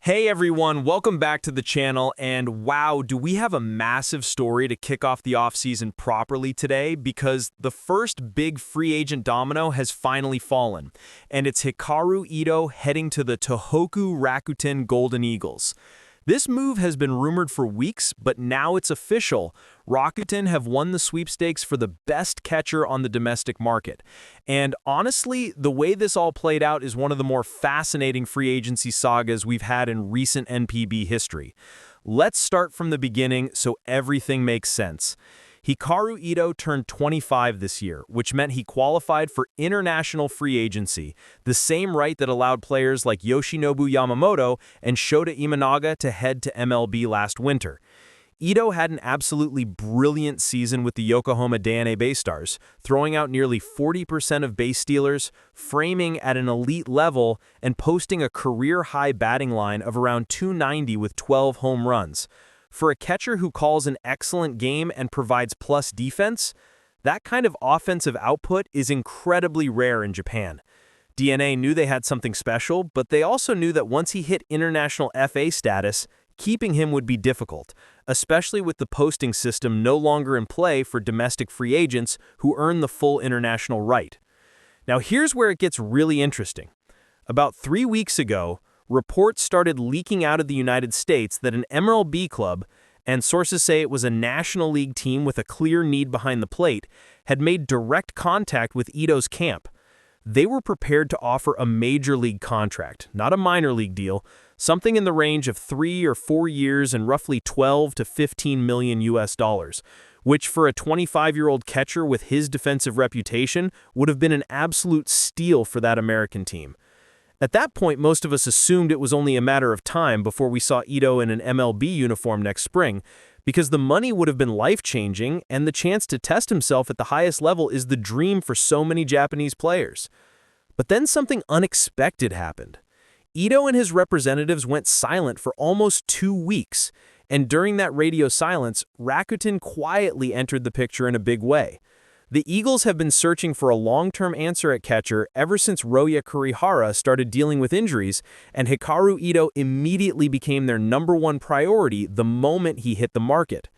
Hey everyone, welcome back to the channel, and wow, do we have a massive story to kick off the offseason properly today, because the first big free agent domino has finally fallen, and it's Hikaru Ito heading to the Tohoku Rakuten Golden Eagles. This move has been rumored for weeks, but now it's official. Rakuten have won the sweepstakes for the best catcher on the domestic market. And honestly, the way this all played out is one of the more fascinating free agency sagas we've had in recent NPB history. Let's start from the beginning so everything makes sense. Hikaru Ito turned 25 this year, which meant he qualified for international free agency, the same right that allowed players like Yoshinobu Yamamoto and Shota Imanaga to head to MLB last winter. Ito had an absolutely brilliant season with the Yokohama DeNA BayStars, throwing out nearly 40% of base stealers, framing at an elite level, and posting a career-high batting line of around .290 with 12 home runs. For a catcher who calls an excellent game and provides plus defense, that kind of offensive output is incredibly rare in Japan. DeNA knew they had something special, but they also knew that once he hit international FA status, keeping him would be difficult, especially with the posting system no longer in play for domestic free agents who earn the full international right. Now here's where it gets really interesting. About 3 weeks ago, reports started leaking out of the United States that an MLB club, and sources say it was a National League team with a clear need behind the plate, had made direct contact with Ito's camp. They were prepared to offer a major league contract, not a minor league deal, something in the range of 3 or 4 years and roughly 12 to 15 million US dollars, which for a 25-year-old catcher with his defensive reputation would have been an absolute steal for that American team. At that point, most of us assumed it was only a matter of time before we saw Ito in an MLB uniform next spring, because the money would have been life-changing and the chance to test himself at the highest level is the dream for so many Japanese players. But then something unexpected happened. Ito and his representatives went silent for almost 2 weeks, and during that radio silence, Rakuten quietly entered the picture in a big way. The Eagles have been searching for a long-term answer at catcher ever since Roya Kurihara started dealing with injuries, and Hikaru Ito immediately became their #1 priority the moment he hit the market.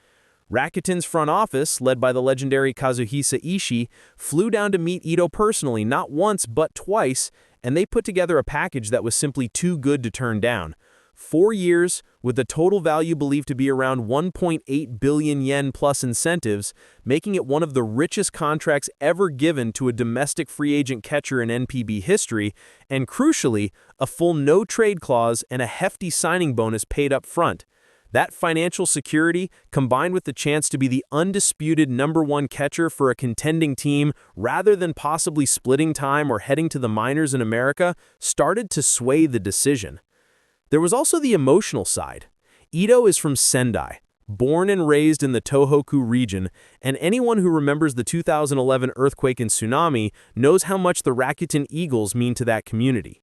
Rakuten's front office, led by the legendary Kazuhisa Ishii, flew down to meet Ito personally not once but twice, and they put together a package that was simply too good to turn down. 4 years, with the total value believed to be around 1.8 billion yen plus incentives, making it one of the richest contracts ever given to a domestic free agent catcher in NPB history, and crucially, a full no-trade clause and a hefty signing bonus paid up front. That financial security, combined with the chance to be the undisputed #1 catcher for a contending team rather than possibly splitting time or heading to the minors in America, started to sway the decision. There was also the emotional side. Ito is from Sendai, born and raised in the Tohoku region, and anyone who remembers the 2011 earthquake and tsunami knows how much the Rakuten Eagles mean to that community.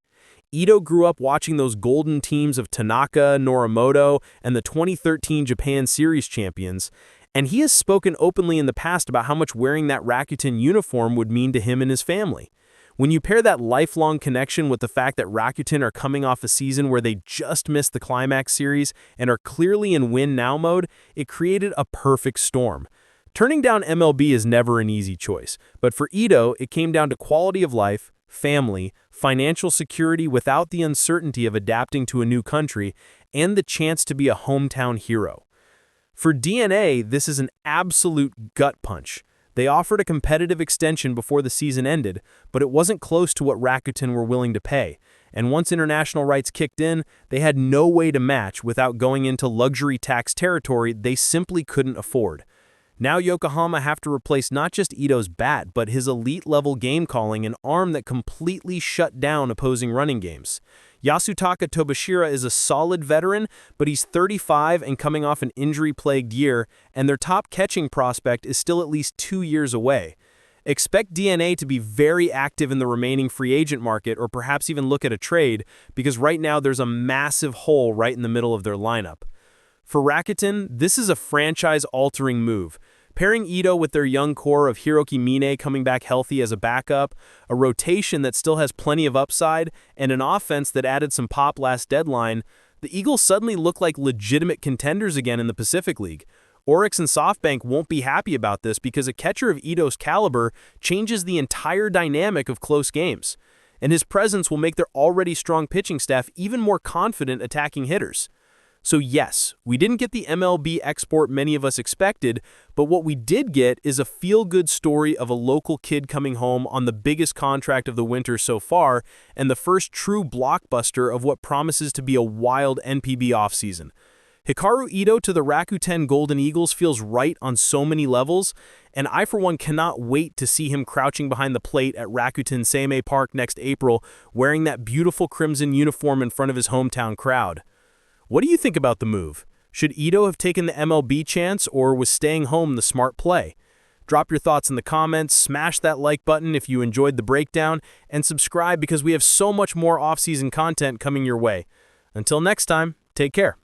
Ito grew up watching those golden teams of Tanaka, Norimoto, and the 2013 Japan Series champions, and he has spoken openly in the past about how much wearing that Rakuten uniform would mean to him and his family. When you pair that lifelong connection with the fact that Rakuten are coming off a season where they just missed the climax series and are clearly in win-now mode, it created a perfect storm. Turning down MLB is never an easy choice, but for Ito, it came down to quality of life, family, financial security without the uncertainty of adapting to a new country, and the chance to be a hometown hero. For DeNA, this is an absolute gut punch. They offered a competitive extension before the season ended, but it wasn't close to what Rakuten were willing to pay, and once international rights kicked in, they had no way to match without going into luxury tax territory they simply couldn't afford. Now Yokohama have to replace not just Ito's bat, but his elite-level game calling and arm that completely shut down opposing running games. Yasutaka Tobashira is a solid veteran, but he's 35 and coming off an injury-plagued year, and their top catching prospect is still at least 2 years away. Expect DeNA to be very active in the remaining free agent market, or perhaps even look at a trade, because right now there's a massive hole right in the middle of their lineup. For Rakuten, this is a franchise-altering move. Pairing Ito with their young core of Hiroki Mine coming back healthy as a backup, a rotation that still has plenty of upside, and an offense that added some pop last deadline, The Eagles suddenly look like legitimate contenders again in the Pacific League. Oryx and SoftBank won't be happy about this because a catcher of Ito's caliber changes the entire dynamic of close games, and his presence will make their already strong pitching staff even more confident attacking hitters. So yes, we didn't get the MLB export many of us expected, but what we did get is a feel-good story of a local kid coming home on the biggest contract of the winter so far, and the first true blockbuster of what promises to be a wild NPB offseason. Hikaru Ito to the Rakuten Golden Eagles feels right on so many levels, and I for one cannot wait to see him crouching behind the plate at Rakuten Seimei Park next April, wearing that beautiful crimson uniform in front of his hometown crowd. What do you think about the move? Should Ito have taken the MLB chance, or was staying home the smart play? Drop your thoughts in the comments, smash that like button if you enjoyed the breakdown, and subscribe because we have so much more off-season content coming your way. Until next time, take care.